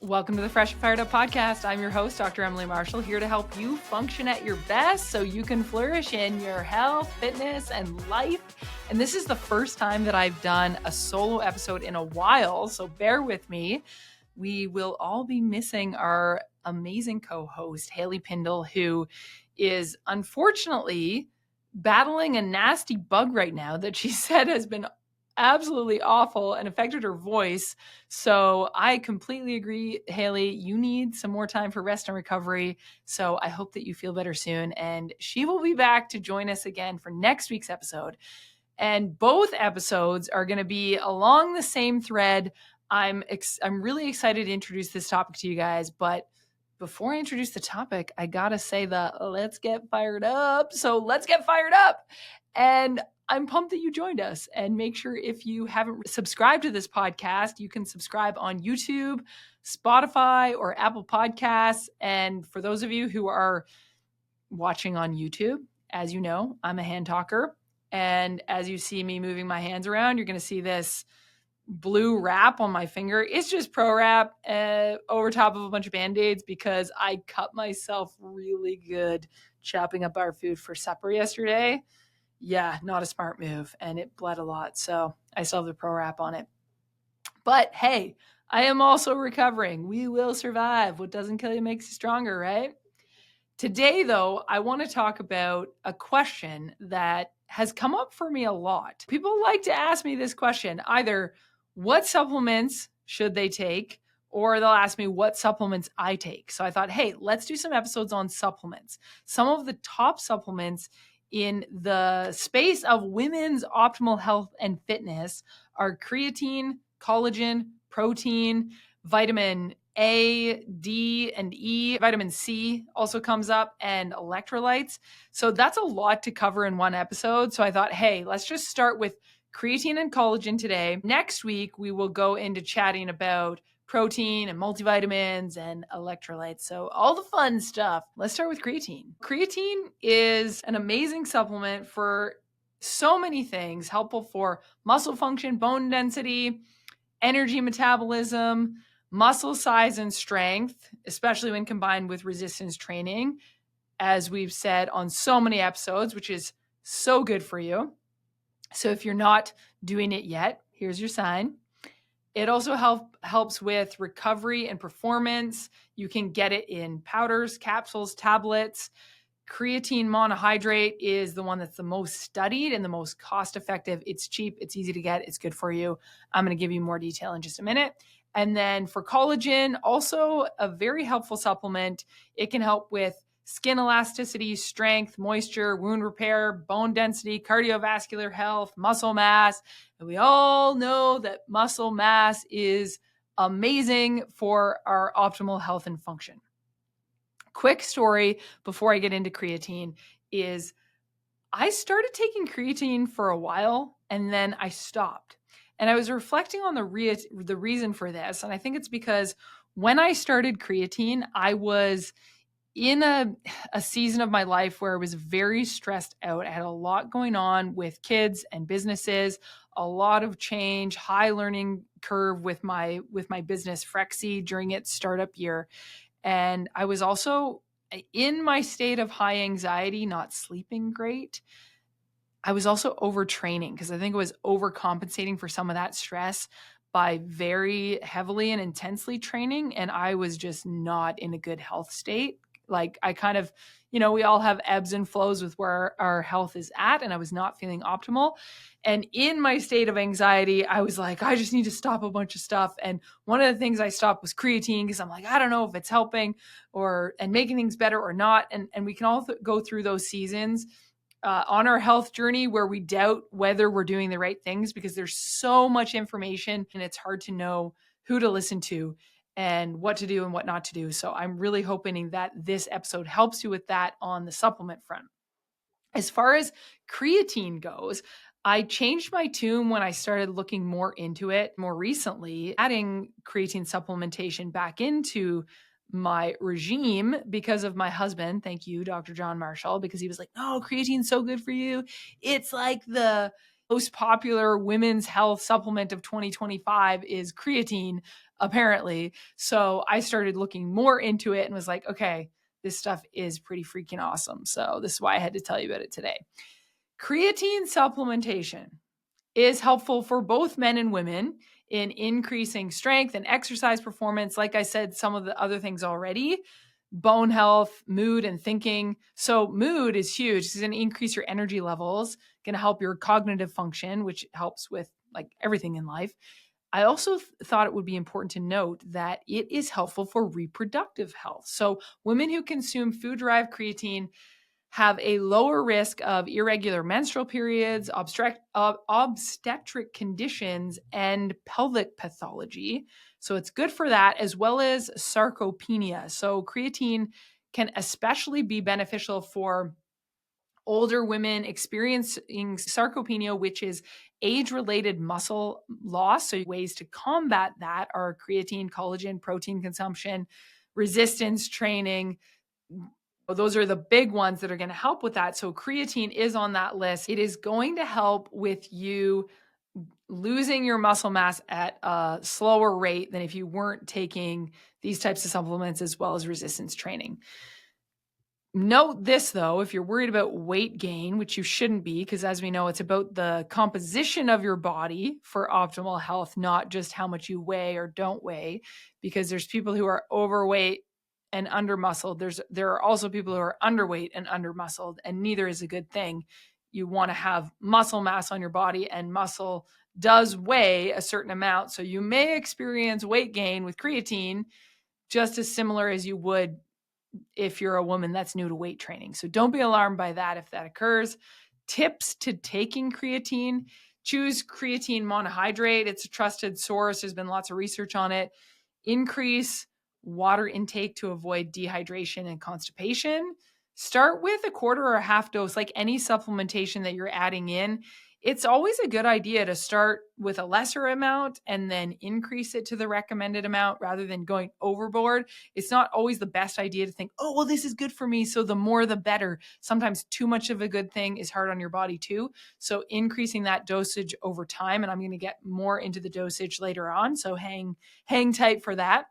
Welcome to the Fresh and Fired Up podcast. I'm your host, Dr. Emily Marshall, here to help you function at your best so you can flourish in your health, fitness, and life. And this is the first time that I've done a solo episode in a while, so bear with me. We will all be missing our amazing co-host, Haley Pindle, who is unfortunately battling a nasty bug right now that she said has been absolutely awful and affected her voice. So I completely agree, Haley. You need some more time for rest and recovery. So I hope that you feel better soon. And she will be back to join us again for next week's episode. And both episodes are going to be along the same thread. I'm really excited to introduce this topic to you guys, but before I introduce the topic, I gotta say the let's get fired up. So let's get fired up. And I'm pumped that you joined us. And make sure if you haven't subscribed to this podcast, you can subscribe on YouTube, Spotify, or Apple Podcasts. And for those of you who are watching on YouTube, as you know, I'm a hand talker. And as you see me moving my hands around, you're going to see this blue wrap on my finger. It's just Pro Wrap over top of a bunch of Band-Aids because I cut myself really good chopping up our food for supper yesterday. Yeah, not a smart move, and it bled a lot. So I still have the Pro Wrap on it. But hey, I am also recovering. We will survive. What doesn't kill you makes you stronger, right? Today, though, I want to talk about a question that has come up for me a lot. People like to ask me this question, either what supplements should they take, or they'll ask me what supplements I take. So I thought, hey, let's do some episodes on supplements. Some of the top supplements in the space of women's optimal health and fitness are creatine, collagen, protein, vitamin A, D, and E. Vitamin C also comes up, and electrolytes. So that's a lot to cover in one episode. So I thought, hey, let's just start with creatine and collagen today. Next week, we will go into chatting about protein and multivitamins and electrolytes. So all the fun stuff. Let's start with creatine. Creatine is an amazing supplement for so many things, helpful for muscle function, bone density, energy metabolism, muscle size and strength, especially when combined with resistance training, as we've said on so many episodes, which is so good for you. So if you're not doing it yet, here's your sign. It also helps with recovery and performance. You can get it in powders, capsules, tablets. Creatine monohydrate is the one that's the most studied and the most cost-effective. It's cheap, it's easy to get, it's good for you. I'm going to give you more detail in just a minute. And then for collagen, also a very helpful supplement. It can help with skin elasticity, strength, moisture, wound repair, bone density, cardiovascular health, muscle mass. And we all know that muscle mass is amazing for our optimal health and function. Quick story before I get into creatine is I started taking creatine for a while and then I stopped. And I was reflecting on the reason for this. And I think it's because when I started creatine, I was in a season of my life where I was very stressed out. I had a lot going on with kids and businesses, a lot of change, high learning curve with my business Frexy during its startup year. And I was also in my state of high anxiety, not sleeping great. I was also overtraining because I think I was overcompensating for some of that stress by very heavily and intensely training. And I was just not in a good health state. Like I kind of, we all have ebbs and flows with where our health is at, and I was not feeling optimal. And in my state of anxiety, I was like, I just need to stop a bunch of stuff. And one of the things I stopped was creatine because I'm like, I don't know if it's helping and making things better or not. And we can all go through those seasons on our health journey where we doubt whether we're doing the right things because there's so much information and it's hard to know who to listen to and what to do and what not to do. So I'm really hoping that this episode helps you with that on the supplement front. As far as creatine goes, I changed my tune when I started looking more into it more recently, adding creatine supplementation back into my regime because of my husband. Thank you, Dr. John Marshall, because he was like, no, creatine's so good for you. It's like the most popular women's health supplement of 2025 is creatine. apparently. So I started looking more into it and was like, okay, this stuff is pretty freaking awesome. So this is why I had to tell you about it today. Creatine supplementation is helpful for both men and women in increasing strength and exercise performance. Like I said, some of the other things already, bone health, mood, and thinking. So mood is huge. It's going to increase your energy levels, going to help your cognitive function, which helps with like everything in life. I also thought it would be important to note that it is helpful for reproductive health. So women who consume food-derived creatine have a lower risk of irregular menstrual periods, obstetric conditions, and pelvic pathology. So it's good for that, as well as sarcopenia. So creatine can especially be beneficial for older women experiencing sarcopenia, which is age-related muscle loss. So ways to combat that are creatine, collagen, protein consumption, resistance training. Those are the big ones that are going to help with that. So creatine is on that list. It is going to help with you losing your muscle mass at a slower rate than if you weren't taking these types of supplements, as well as resistance training. Note this, though, if you're worried about weight gain, which you shouldn't be, because as we know, it's about the composition of your body for optimal health, not just how much you weigh or don't weigh, because there's people who are overweight and undermuscled. There are also people who are underweight and undermuscled, and neither is a good thing. You want to have muscle mass on your body, and muscle does weigh a certain amount. So you may experience weight gain with creatine just as similar as you would if you're a woman that's new to weight training. So don't be alarmed by that if that occurs. Tips to taking creatine: choose creatine monohydrate. It's a trusted source. There's been lots of research on it. Increase water intake to avoid dehydration and constipation. Start with a quarter or a half dose. Like any supplementation that you're adding in, it's always a good idea to start with a lesser amount and then increase it to the recommended amount rather than going overboard. It's not always the best idea to think, oh, well, this is good for me, so the more the better. Sometimes too much of a good thing is hard on your body too. So increasing that dosage over time, and I'm going to get more into the dosage later on, so hang tight for that.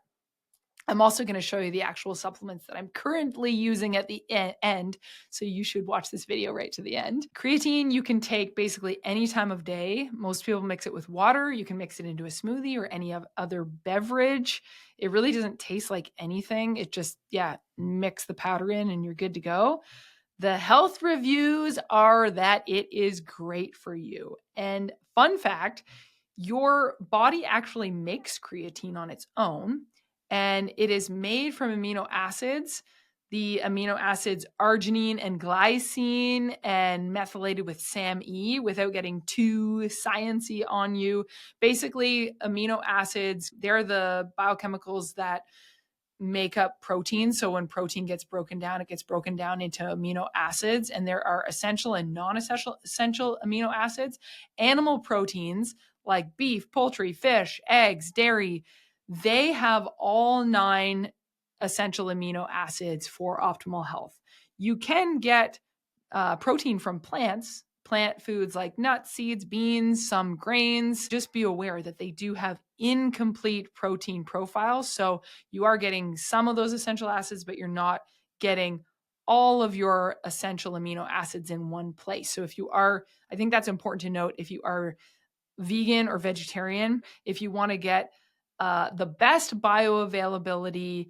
I'm also going to show you the actual supplements that I'm currently using at the end. So you should watch this video right to the end. Creatine, you can take basically any time of day. Most people mix it with water. You can mix it into a smoothie or any other beverage. It really doesn't taste like anything. It just, mix the powder in and you're good to go. The health reviews are that it is great for you. And fun fact, your body actually makes creatine on its own, and it is made from amino acids. The amino acids arginine and glycine, and methylated with SAMe, without getting too sciencey on you. Basically, amino acids, they're the biochemicals that make up protein. So when protein gets broken down, it gets broken down into amino acids, and there are essential and non-essential amino acids. Animal proteins like beef, poultry, fish, eggs, dairy, they have all 9 essential amino acids for optimal health. You can get protein from plants, plant foods like nuts, seeds, beans, some grains. Just be aware that they do have incomplete protein profiles. So you are getting some of those essential acids, but you're not getting all of your essential amino acids in one place. So if you are, I think that's important to note, if you are vegan or vegetarian, if you want to get the best bioavailability,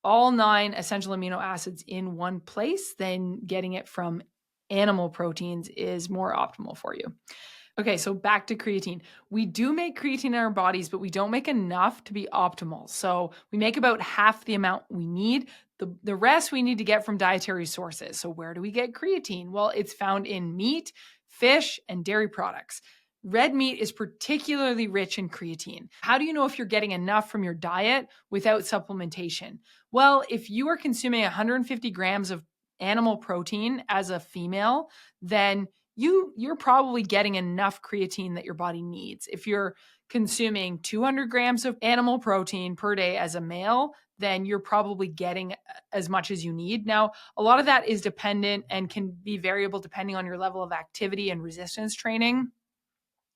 all 9 essential amino acids in one place, then getting it from animal proteins is more optimal for you. Okay, so back to creatine. We do make creatine in our bodies, but we don't make enough to be optimal. So we make about half the amount we need. The rest we need to get from dietary sources. So where do we get creatine? Well, it's found in meat, fish, and dairy products. Red meat is particularly rich in creatine. How do you know if you're getting enough from your diet without supplementation? Well, if you are consuming 150 grams of animal protein as a female, then you're probably getting enough creatine that your body needs. If you're consuming 200 grams of animal protein per day as a male, then you're probably getting as much as you need. Now, a lot of that is dependent and can be variable depending on your level of activity and resistance training.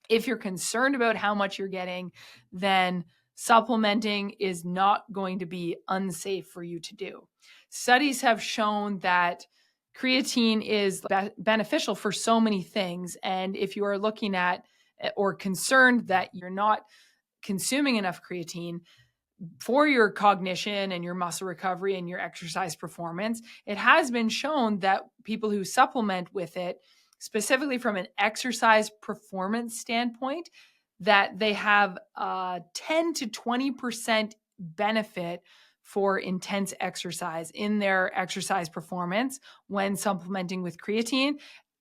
If you're concerned about how much you're getting, then supplementing is not going to be unsafe for you to do. Studies have shown that creatine is beneficial for so many things. And if you are looking at or concerned that you're not consuming enough creatine for your cognition and your muscle recovery and your exercise performance, it has been shown that people who supplement with it, specifically from an exercise performance standpoint, that they have a 10 to 20% benefit for intense exercise in their exercise performance when supplementing with creatine,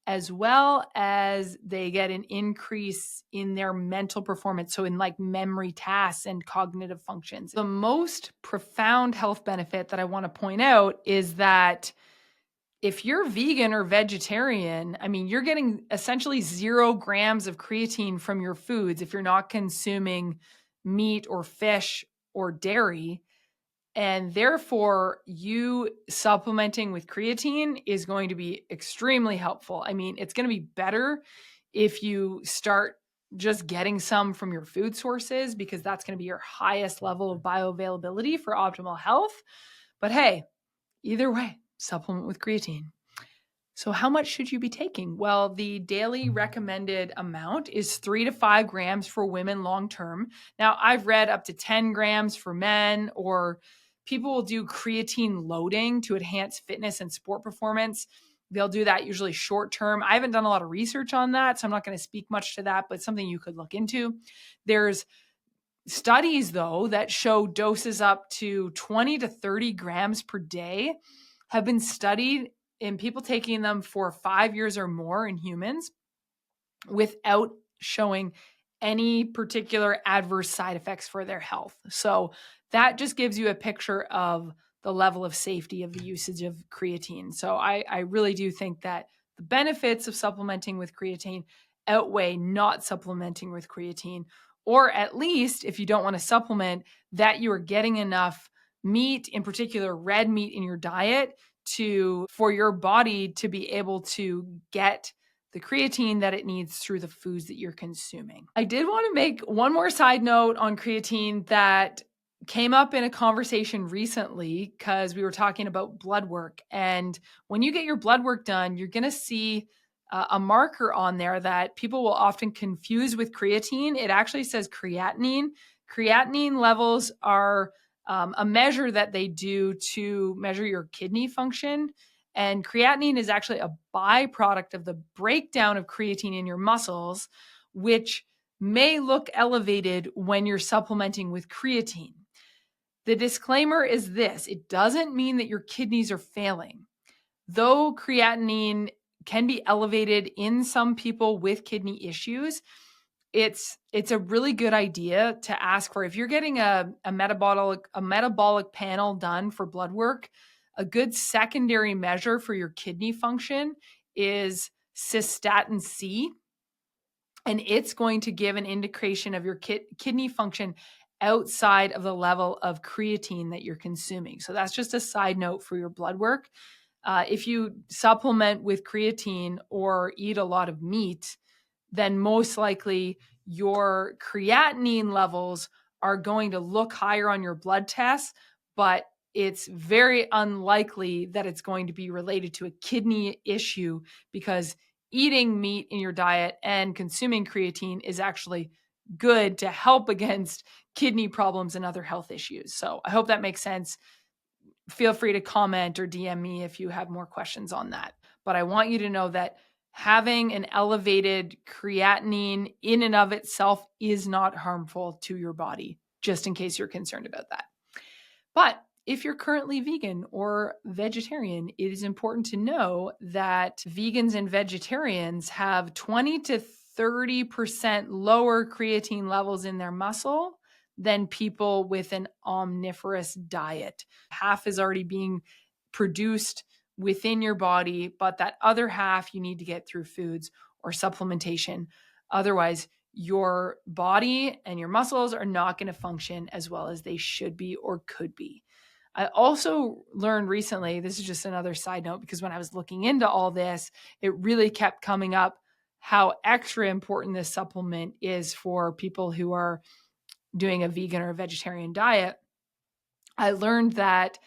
as well as they get an increase in their mental performance. So in like memory tasks and cognitive functions. The most profound health benefit that I want to point out is that if you're vegan or vegetarian, I mean, you're getting essentially 0 grams of creatine from your foods if you're not consuming meat or fish or dairy. And therefore, you supplementing with creatine is going to be extremely helpful. I mean, it's going to be better if you start just getting some from your food sources, because that's going to be your highest level of bioavailability for optimal health. But hey, either way, supplement with creatine. So how much should you be taking? Well, the daily recommended amount is 3 to 5 grams for women long-term. Now, I've read up to 10 grams for men, or people will do creatine loading to enhance fitness and sport performance. They'll do that usually short-term. I haven't done a lot of research on that, so I'm not going to speak much to that, but it's something you could look into. There's studies, though, that show doses up to 20 to 30 grams per day have been studied in people taking them for 5 years or more in humans without showing any particular adverse side effects for their health. So that just gives you a picture of the level of safety of the usage of creatine. So I really do think that the benefits of supplementing with creatine outweigh not supplementing with creatine, or at least if you don't want to supplement, that you are getting enough meat, in particular red meat, in your diet for your body to be able to get the creatine that it needs through the foods that you're consuming. I did want to make one more side note on creatine that came up in a conversation recently, because we were talking about blood work. And when you get your blood work done, you're going to see a marker on there that people will often confuse with creatine. It actually says creatinine. Creatinine levels are a measure that they do to measure your kidney function. And creatinine is actually a byproduct of the breakdown of creatine in your muscles, which may look elevated when you're supplementing with creatine. The disclaimer is this: it doesn't mean that your kidneys are failing. Though creatinine can be elevated in some people with kidney issues, it's a really good idea to ask for, if you're getting a metabolic panel done for blood work, a good secondary measure for your kidney function is cystatin C, and it's going to give an indication of your kidney function outside of the level of creatine that you're consuming. So that's just a side note for your blood work. If you supplement with creatine or eat a lot of meat, then most likely your creatinine levels are going to look higher on your blood tests, but it's very unlikely that it's going to be related to a kidney issue, because eating meat in your diet and consuming creatine is actually good to help against kidney problems and other health issues. So I hope that makes sense. Feel free to comment or DM me if you have more questions on that. But I want you to know that having an elevated creatinine in and of itself is not harmful to your body, just in case you're concerned about that. But if you're currently vegan or vegetarian, it is important to know that vegans and vegetarians have 20 to 30% lower creatine levels in their muscle than people with an omnivorous diet. Half is already being produced within your body, but that other half you need to get through foods or supplementation. Otherwise, your body and your muscles are not going to function as well as they should be or could be. I also learned recently, this is just another side note, because when I was looking into all this, it really kept coming up how extra important this supplement is for people who are doing a vegan or a vegetarian diet, I learned that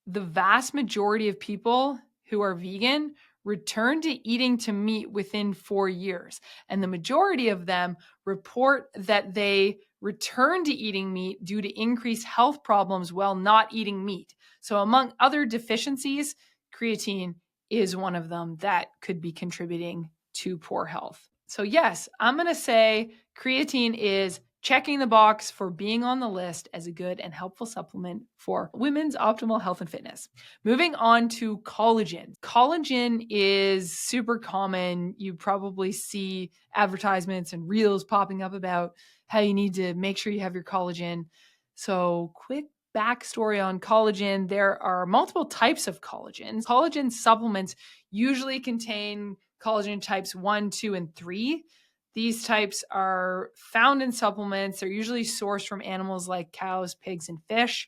the vast majority of people who are vegan return to eating to meat within 4 years. And the majority of them report that they return to eating meat due to increased health problems while not eating meat. So among other deficiencies, creatine is one of them that could be contributing to poor health. So yes, I'm going to say creatine is checking the box for being on the list as a good and helpful supplement for women's optimal health and fitness. Moving on to collagen. Collagen is super common. You probably see advertisements and reels popping up about how you need to make sure you have your collagen. So quick backstory on collagen. There are multiple types of collagen. Collagen supplements usually contain collagen types 1, 2, and 3. These types are found in supplements. They're usually sourced from animals like cows, pigs, and fish.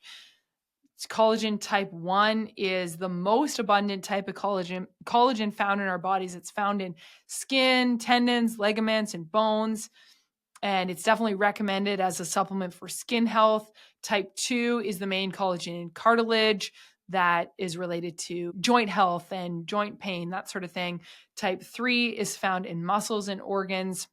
Collagen type 1 is the most abundant type of collagen found in our bodies. It's found in skin, tendons, ligaments, and bones. And it's definitely recommended as a supplement for skin health. Type 2 is the main collagen in cartilage that is related to joint health and joint pain, that sort of thing. Type 3 is found in muscles and organs,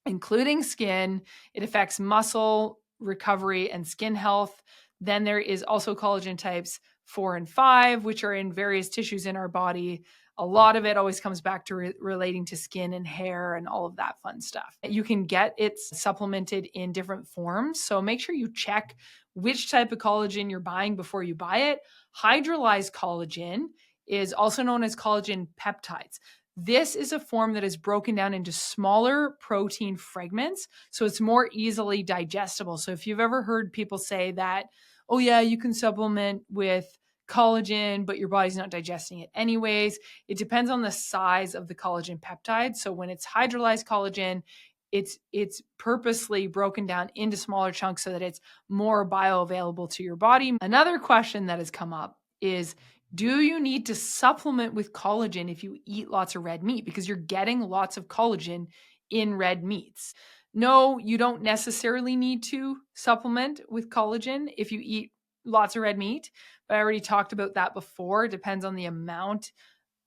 including skin. It affects muscle recovery and skin health. Then there is also collagen types 4 and 5, which are in various tissues in our body. A lot of it always comes back to relating to skin and hair and all of that fun stuff. You can get it supplemented in different forms. So make sure you check which type of collagen you're buying before you buy it. Hydrolyzed collagen is also known as collagen peptides. This is a form that is broken down into smaller protein fragments, so it's more easily digestible. So if you've ever heard people say that, oh yeah, you can supplement with collagen, but your body's not digesting it anyways, it depends on the size of the collagen peptide. So when it's hydrolyzed collagen, it's purposely broken down into smaller chunks so that it's more bioavailable to your body. Another question that has come up is, do you need to supplement with collagen if you eat lots of red meat? Because you're getting lots of collagen in red meats. No, you don't necessarily need to supplement with collagen if you eat lots of red meat. But I already talked about that before. It depends on the amount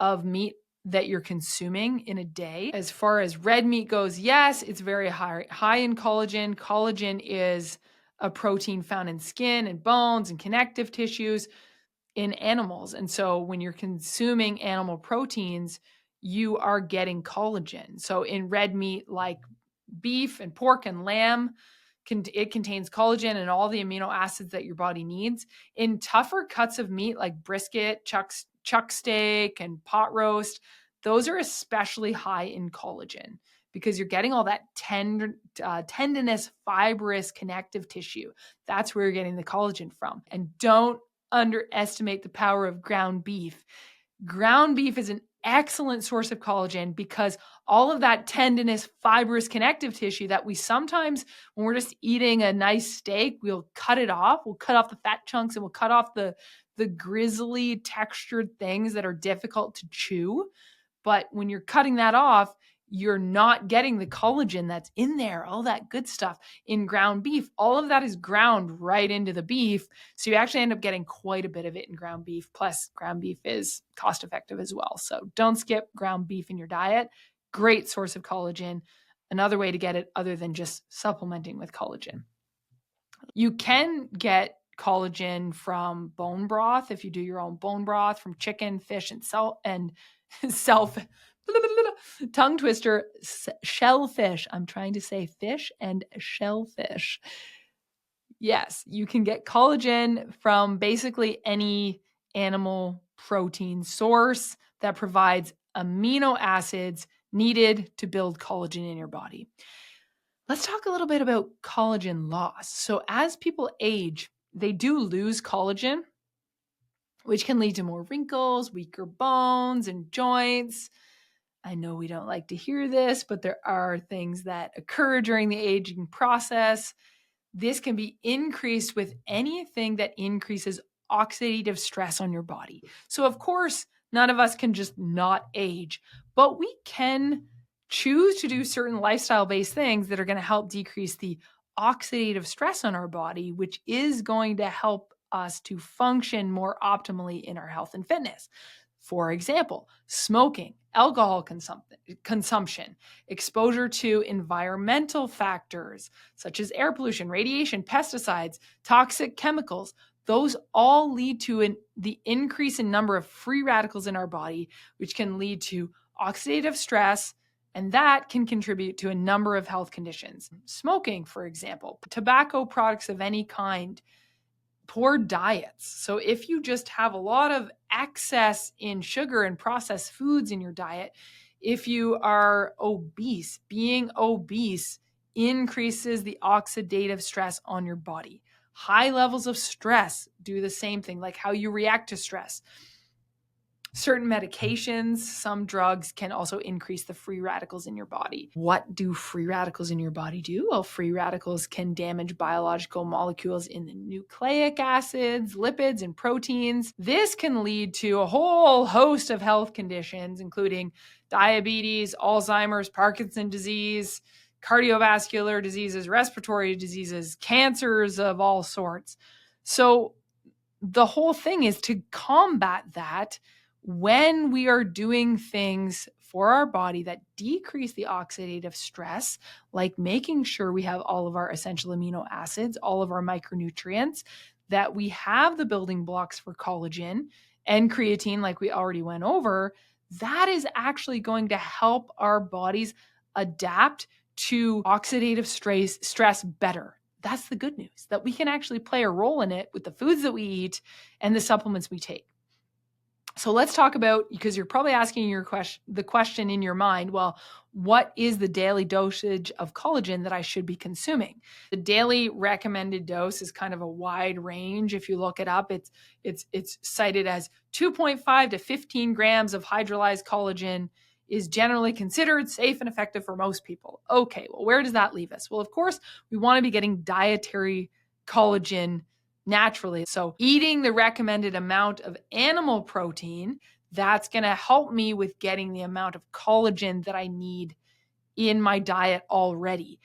of meat that you're consuming in a day. As far as red meat goes, yes, it's very high in collagen. Collagen is a protein found in skin and bones and connective tissues in animals. And so when you're consuming animal proteins, you are getting collagen. So in red meat like beef and pork and lamb, it contains collagen and all the amino acids that your body needs. In tougher cuts of meat like brisket, chuck steak, and pot roast, those are especially high in collagen because you're getting all that tendinous, fibrous connective tissue. That's where you're getting the collagen from. And don't underestimate the power of ground beef. Ground beef is an excellent source of collagen because all of that tendinous, fibrous connective tissue that we sometimes, when we're just eating a nice steak, we'll cut it off. We'll cut off the fat chunks and we'll cut off the grisly textured things that are difficult to chew. But when you're cutting that off, you're not getting the collagen that's in there, all that good stuff in ground beef. All of that is ground right into the beef. So you actually end up getting quite a bit of it in ground beef. Plus, ground beef is cost effective as well. So don't skip ground beef in your diet. Great source of collagen. Another way to get it other than just supplementing with collagen. You can get collagen from bone broth if you do your own bone broth, from chicken, fish, and tongue twister, shellfish. I'm trying to say fish and shellfish. Yes, you can get collagen from basically any animal protein source that provides amino acids needed to build collagen in your body. Let's talk a little bit about collagen loss. So as people age, they do lose collagen, which can lead to more wrinkles, weaker bones and joints. I know we don't like to hear this, but there are things that occur during the aging process. This can be increased with anything that increases oxidative stress on your body. So of course, none of us can just not age, but we can choose to do certain lifestyle-based things that are going to help decrease the oxidative stress on our body, which is going to help us to function more optimally in our health and fitness. For example, smoking, alcohol consumption, exposure to environmental factors such as air pollution, radiation, pesticides, toxic chemicals, those all lead to the increase in number of free radicals in our body, which can lead to oxidative stress, and that can contribute to a number of health conditions. Smoking, for example, tobacco products of any kind, poor diets. So if you just have a lot of excess in sugar and processed foods in your diet, if you are obese, being obese increases the oxidative stress on your body. High levels of stress do the same thing, like how you react to stress. Certain medications, some drugs can also increase the free radicals in your body. What do free radicals in your body do? Well, free radicals can damage biological molecules in the nucleic acids, lipids, and proteins. This can lead to a whole host of health conditions, including diabetes, Alzheimer's, Parkinson's disease, cardiovascular diseases, respiratory diseases, cancers of all sorts. So the whole thing is to combat that. When we are doing things for our body that decrease the oxidative stress, like making sure we have all of our essential amino acids, all of our micronutrients, that we have the building blocks for collagen and creatine, like we already went over, that is actually going to help our bodies adapt to oxidative stress better. That's the good news, that we can actually play a role in it with the foods that we eat and the supplements we take. So let's talk about, because you're probably asking the question in your mind, well, what is the daily dosage of collagen that I should be consuming? The daily recommended dose is kind of a wide range. If you look it up, it's cited as 2.5 to 15 grams of hydrolyzed collagen is generally considered safe and effective for most people. Okay, well, where does that leave us? Well, of course, we want to be getting dietary collagen naturally. So eating the recommended amount of animal protein, that's going to help me with getting the amount of collagen that I need in my diet already.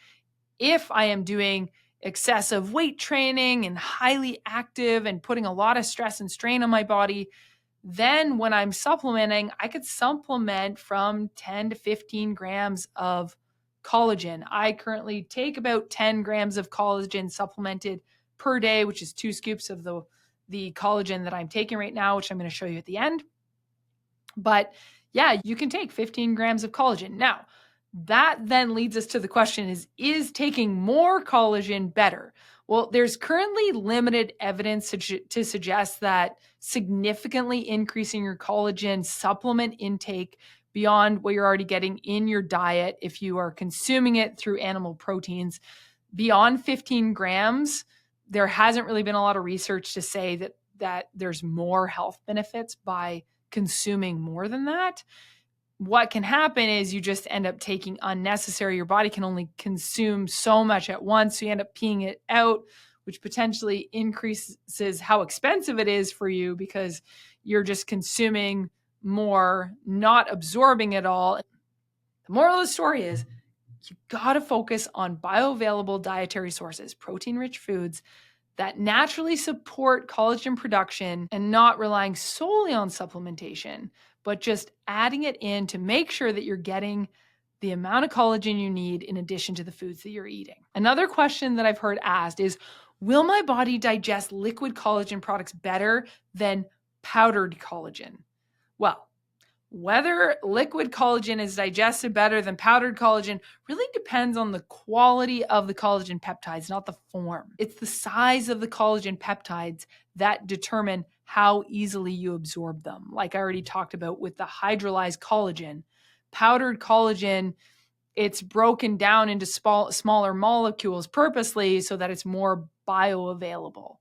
If I am doing excessive weight training and highly active and putting a lot of stress and strain on my body, then when I'm supplementing, I could supplement from 10 to 15 grams of collagen. I currently take about 10 grams of collagen supplemented per day, which is 2 scoops of the collagen that I'm taking right now, which I'm going to show you at the end. But yeah, you can take 15 grams of collagen. Now, that then leads us to the question is taking more collagen better? Well, there's currently limited evidence to suggest that significantly increasing your collagen supplement intake beyond what you're already getting in your diet, if you are consuming it through animal proteins, beyond 15 grams, there hasn't really been a lot of research to say that there's more health benefits by consuming more than that. What can happen is you just end up taking unnecessary. Your body can only consume so much at once, so you end up peeing it out, which potentially increases how expensive it is for you because you're just consuming more, not absorbing it all. The moral of the story is you got to focus on bioavailable dietary sources, protein-rich foods that naturally support collagen production and not relying solely on supplementation, but just adding it in to make sure that you're getting the amount of collagen you need in addition to the foods that you're eating. Another question that I've heard asked is, will my body digest liquid collagen products better than powdered collagen? Well, whether liquid collagen is digested better than powdered collagen really depends on the quality of the collagen peptides, not the form. It's the size of the collagen peptides that determine how easily you absorb them. Like I already talked about with the hydrolyzed collagen, powdered collagen, it's broken down into smaller molecules purposely so that it's more bioavailable.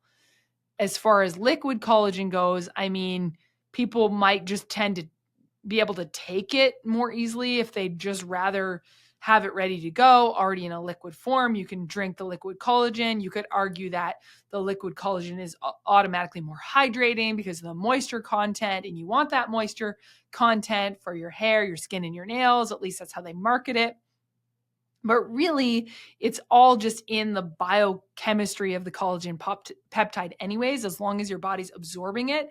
As far as liquid collagen goes, I mean, people might just tend to be able to take it more easily if they'd just rather have it ready to go already in a liquid form. You can drink the liquid collagen. You could argue that the liquid collagen is automatically more hydrating because of the moisture content, and you want that moisture content for your hair, your skin, and your nails. At least that's how they market it. But really, it's all just in the biochemistry of the collagen peptide anyways, as long as your body's absorbing it.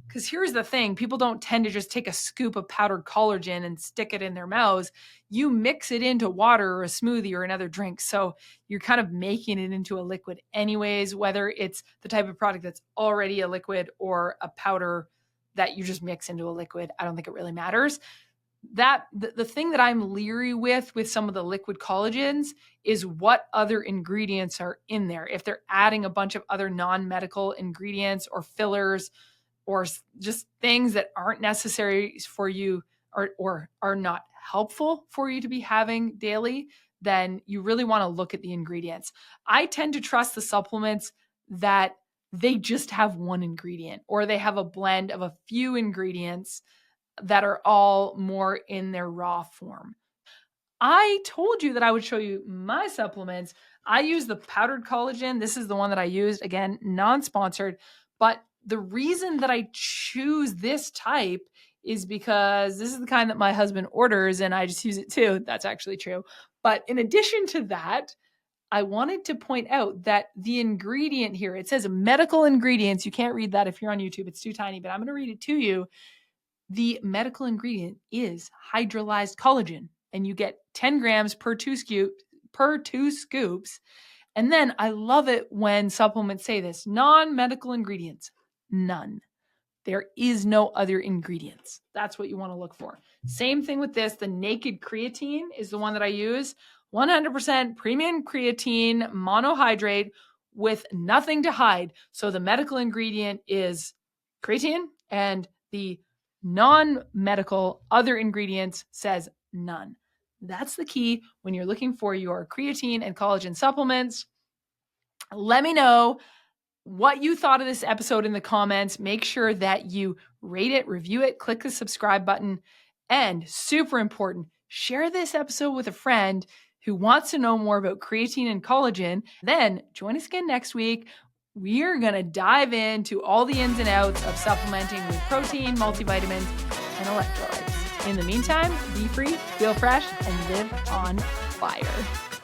Because here's the thing, people don't tend to just take a scoop of powdered collagen and stick it in their mouths. You mix it into water or a smoothie or another drink. So you're kind of making it into a liquid anyways, whether it's the type of product that's already a liquid or a powder that you just mix into a liquid. I don't think it really matters. The thing that I'm leery with some of the liquid collagens is what other ingredients are in there. If they're adding a bunch of other non-medical ingredients or fillers or just things that aren't necessary for you or are not helpful for you to be having daily, then you really want to look at the ingredients. I tend to trust the supplements that they just have one ingredient or they have a blend of a few ingredients that are all more in their raw form. I told you that I would show you my supplements. I use the powdered collagen. This is the one that I used, again, non-sponsored. But the reason that I choose this type is because this is the kind that my husband orders and I just use it too. That's actually true. But in addition to that, I wanted to point out that the ingredient here, it says medical ingredients. You can't read that if you're on YouTube. It's too tiny, but I'm going to read it to you. The medical ingredient is hydrolyzed collagen, and you get 10 grams per two scoops. And then I love it when supplements say this, non-medical ingredients, none. There is no other ingredients. That's what you want to look for. Same thing with this. The naked creatine is the one that I use. 100% premium creatine, monohydrate with nothing to hide. So the medical ingredient is creatine and the non-medical other ingredients says none. That's the key when you're looking for your creatine and collagen supplements. Let me know what you thought of this episode in the comments. Make sure that you rate it, review it, click the subscribe button, and super important, share this episode with a friend who wants to know more about creatine and collagen. Then join us again next week. We are going to dive into all the ins and outs of supplementing with protein, multivitamins, and electrolytes. In the meantime, be free, feel fresh, and live on fire.